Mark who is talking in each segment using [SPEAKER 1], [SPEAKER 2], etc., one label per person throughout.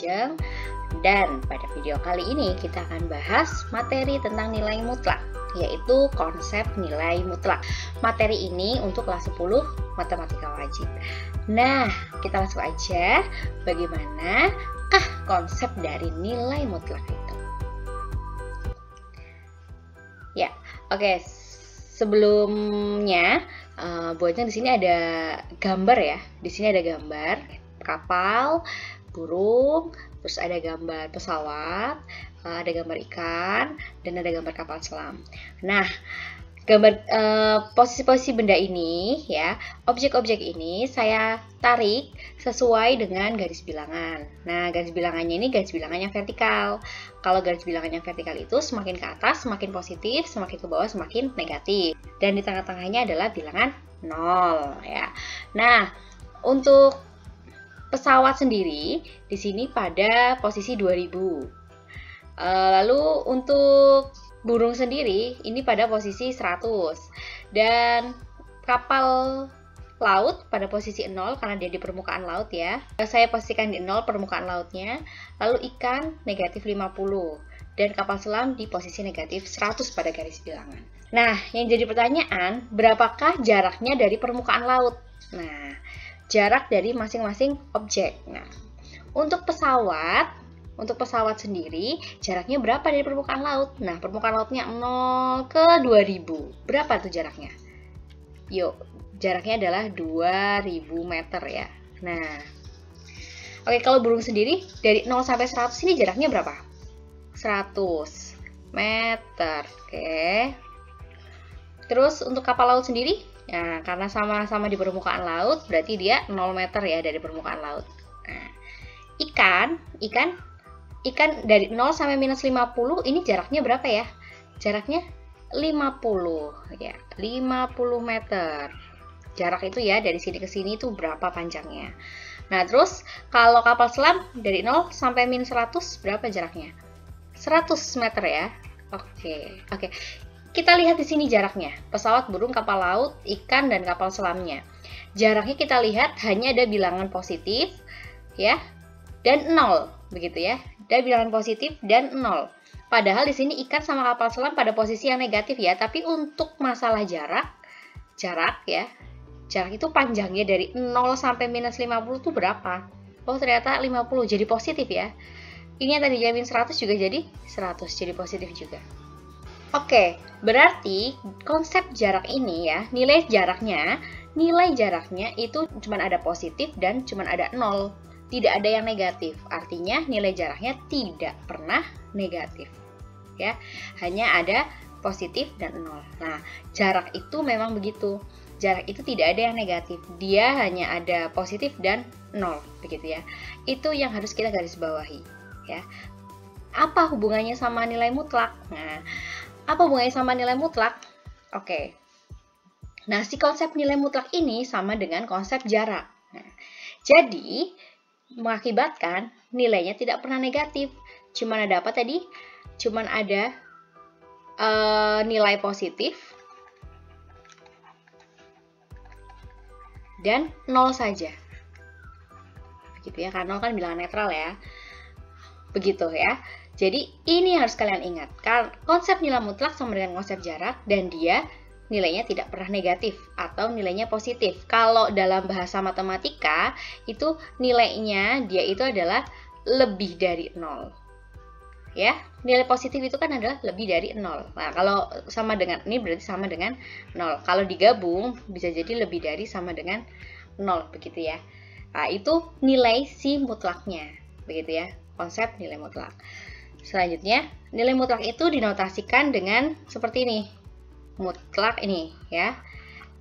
[SPEAKER 1] Wilujeng. Dan pada video kali ini kita akan bahas materi tentang nilai mutlak, yaitu konsep nilai mutlak. Materi ini untuk kelas 10 matematika wajib. Nah, kita langsung aja, bagaimanakah konsep dari nilai mutlak itu? Ya, oke. Sebelumnya, buatnya di sini ada gambar ya. Di sini ada gambar kapal, burung, terus ada gambar pesawat, ada gambar ikan, dan ada gambar kapal selam. Nah, gambar posisi-posisi benda ini ya, objek-objek ini saya tarik sesuai dengan garis bilangan. Nah, garis bilangannya ini garis bilangan yang vertikal. Kalau garis bilangan yang vertikal itu semakin ke atas semakin positif, semakin ke bawah semakin negatif. Dan di tengah-tengahnya adalah bilangan 0 ya. Nah, untuk pesawat sendiri di sini pada posisi 2000. Lalu untuk burung sendiri ini pada posisi 100. Dan kapal laut pada posisi 0 karena dia di permukaan laut ya. Saya pastikan di 0 permukaan lautnya. Lalu ikan negatif 50. Dan kapal selam di posisi negatif 100 pada garis bilangan. Nah, yang jadi pertanyaan, berapakah jaraknya dari permukaan laut? Nah, jarak dari masing-masing objek. Nah, untuk pesawat sendiri, jaraknya berapa dari permukaan laut? Nah, permukaan lautnya 0 ke 2000. Berapa tuh jaraknya? Yuk, jaraknya adalah 2000 meter ya. Nah, oke, kalau burung sendiri, dari 0 sampai 100 ini jaraknya berapa? 100 meter, oke. Terus untuk kapal laut sendiri, nah, karena sama-sama di permukaan laut, berarti dia 0 meter ya dari permukaan laut. Nah, ikan dari 0 sampai minus 50, ini jaraknya berapa ya? Jaraknya 50 ya, 50 meter. Jarak itu ya, dari sini ke sini itu berapa panjangnya. Nah, terus kalau kapal selam dari 0 sampai minus 100, berapa jaraknya? 100 meter ya. Oke. Kita lihat di sini jaraknya. Pesawat, burung, kapal laut, ikan, dan kapal selamnya. Jaraknya kita lihat hanya ada bilangan positif ya, dan 0 begitu ya. Ada bilangan positif dan 0. Padahal di sini ikan sama kapal selam pada posisi yang negatif ya, tapi untuk masalah jarak ya. Jarak itu panjangnya dari 0 sampai minus 50 itu berapa? Oh, ternyata 50 jadi positif ya. Ini yang tadi jamin 100 juga jadi 100, jadi positif juga. Oke, berarti konsep jarak ini ya, nilai jaraknya itu cuma ada positif dan cuma ada 0. Tidak ada yang negatif. Artinya nilai jaraknya tidak pernah negatif. Ya, hanya ada positif dan 0. Nah, jarak itu memang begitu. Jarak itu tidak ada yang negatif. Dia hanya ada positif dan 0, begitu ya. Itu yang harus kita garis bawahi, ya. Apa hubungannya sama nilai mutlak? Nah, apa hubungannya sama nilai mutlak? Oke. Nah, si konsep nilai mutlak ini sama dengan konsep jarak. Nah, jadi, mengakibatkan nilainya tidak pernah negatif. Cuman ada apa tadi? Cuman ada nilai positif dan 0 saja. Begitu ya, karena 0 kan bilangan netral ya. Begitu ya. Jadi ini harus kalian ingat. Konsep nilai mutlak sama dengan konsep jarak dan dia nilainya tidak pernah negatif atau nilainya positif. Kalau dalam bahasa matematika itu nilainya dia itu adalah lebih dari 0. Ya, nilai positif itu kan adalah lebih dari 0. Nah, kalau sama dengan ini berarti sama dengan 0. Kalau digabung bisa jadi lebih dari sama dengan 0 begitu ya. Nah, itu nilai si mutlaknya. Begitu ya, konsep nilai mutlak. Selanjutnya, nilai mutlak itu dinotasikan dengan seperti ini. Mutlak ini ya.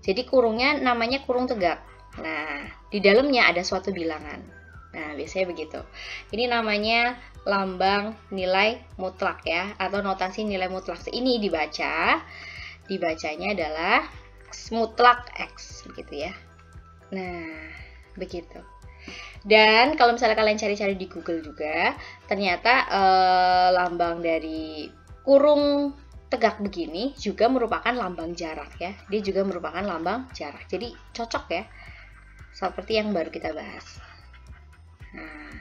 [SPEAKER 1] Jadi kurungnya namanya kurung tegak. Nah, di dalamnya ada suatu bilangan. Nah, biasanya begitu. Ini namanya lambang nilai mutlak ya, atau notasi nilai mutlak. Ini dibacanya adalah mutlak X begitu ya. Nah, begitu. Dan kalau misalnya kalian cari-cari di Google juga, ternyata lambang dari kurung tegak begini juga merupakan lambang jarak ya. Dia juga merupakan lambang jarak. Jadi cocok ya, seperti yang baru kita bahas. Nah,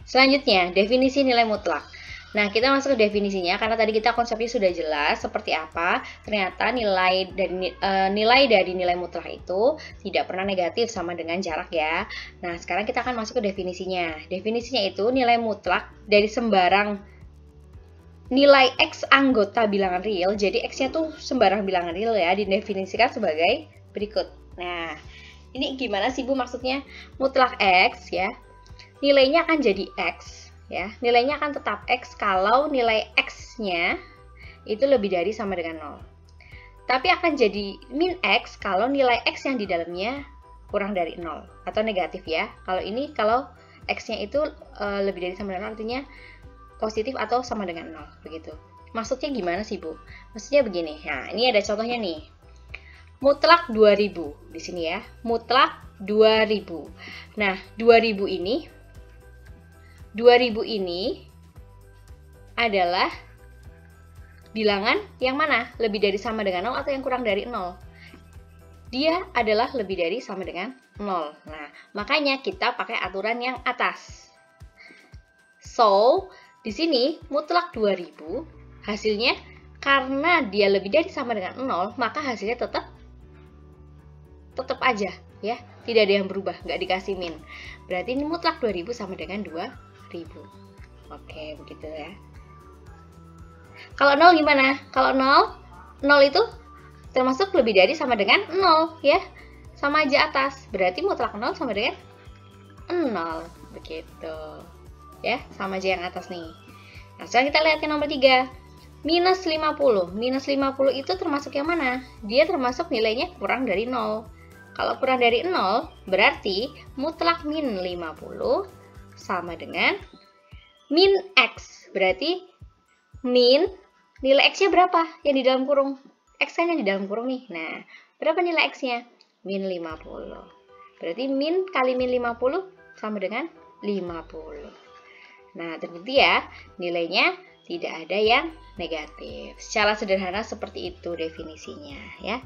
[SPEAKER 1] Selanjutnya, definisi nilai mutlak. Nah, kita masuk ke definisinya karena tadi kita konsepnya sudah jelas seperti apa. Ternyata nilai dari nilai mutlak itu tidak pernah negatif sama dengan jarak ya. Nah, sekarang kita akan masuk ke definisinya. Definisinya itu nilai mutlak dari sembarang nilai X anggota bilangan real. Jadi X-nya tuh sembarang bilangan real ya, didefinisikan sebagai berikut. Nah, ini gimana sih Bu maksudnya? Mutlak X ya, nilainya akan jadi X ya. Nilainya akan tetap X kalau nilai X-nya itu lebih dari sama dengan 0. Tapi akan jadi min X kalau nilai X yang di dalamnya kurang dari 0 atau negatif ya. Kalau ini kalau X-nya itu lebih dari sama dengan 0 artinya positif atau sama dengan 0 begitu. Maksudnya gimana sih Bu? Maksudnya begini. Nah, ini ada contohnya nih. Mutlak 2000 di sini ya. Mutlak 2000. Nah, 2000 ini adalah bilangan yang mana? Lebih dari sama dengan 0 atau yang kurang dari 0? Dia adalah lebih dari sama dengan 0. Nah, makanya kita pakai aturan yang atas. So, di sini mutlak 2000 hasilnya karena dia lebih dari sama dengan 0, maka hasilnya tetap aja ya, tidak ada yang berubah, nggak dikasih min. Berarti ini mutlak 2000 sama dengan 2000. Oke, begitu ya. Kalau 0 gimana? Kalau 0 itu termasuk lebih dari sama dengan 0 ya. Sama aja atas. Berarti mutlak 0 sama dengan 0. Begitu. Ya, sama aja yang atas nih. Nah, sekarang kita lihat yang nomor 3. Minus 50. Minus 50 itu termasuk yang mana? Dia termasuk nilainya kurang dari 0. Kalau kurang dari 0, berarti mutlak min 50 sama dengan min X. Berarti min, nilai X-nya berapa? Yang di dalam kurung. X kan yang di dalam kurung nih. Nah, berapa nilai X-nya? Min 50. Berarti min kali min 50 sama dengan 50. Nah, terbukti ya, nilainya tidak ada yang negatif. Secara sederhana seperti itu definisinya ya.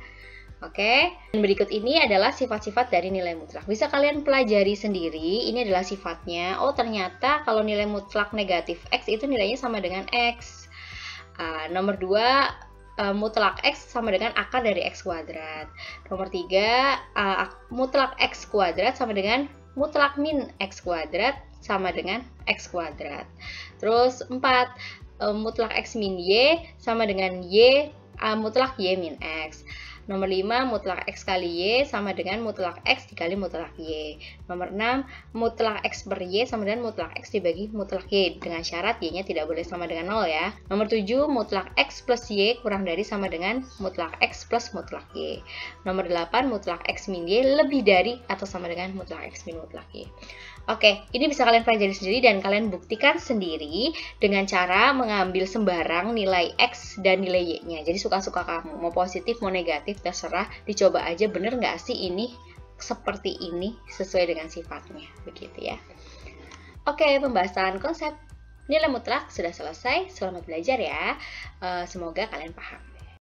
[SPEAKER 1] Oke, dan berikut ini adalah sifat-sifat dari nilai mutlak. Bisa kalian pelajari sendiri, ini adalah sifatnya. Oh, ternyata kalau nilai mutlak negatif X itu nilainya sama dengan X. Nomor 2, mutlak X sama dengan akar dari X kuadrat. Nomor 3, mutlak X kuadrat sama dengan mutlak min X kuadrat sama dengan X kuadrat. Terus 4, mutlak X min Y sama dengan Y, mutlak Y min X. Nomor 5, mutlak X kali Y sama dengan mutlak X dikali mutlak Y. Nomor 6, mutlak X per Y sama dengan mutlak X dibagi mutlak Y. Dengan syarat Y-nya tidak boleh sama dengan 0 ya. Nomor 7, mutlak X plus Y kurang dari sama dengan mutlak X plus mutlak Y. Nomor 8, mutlak X min Y lebih dari atau sama dengan mutlak X min mutlak Y. Oke, ini bisa kalian pelajari sendiri dan kalian buktikan sendiri dengan cara mengambil sembarang nilai X dan nilai Y-nya. Jadi suka-suka kamu, mau positif, mau negatif, terserah. Dicoba aja bener nggak sih ini seperti ini sesuai dengan sifatnya. Begitu ya. Oke, pembahasan konsep nilai mutlak sudah selesai. Selamat belajar ya. Semoga kalian paham.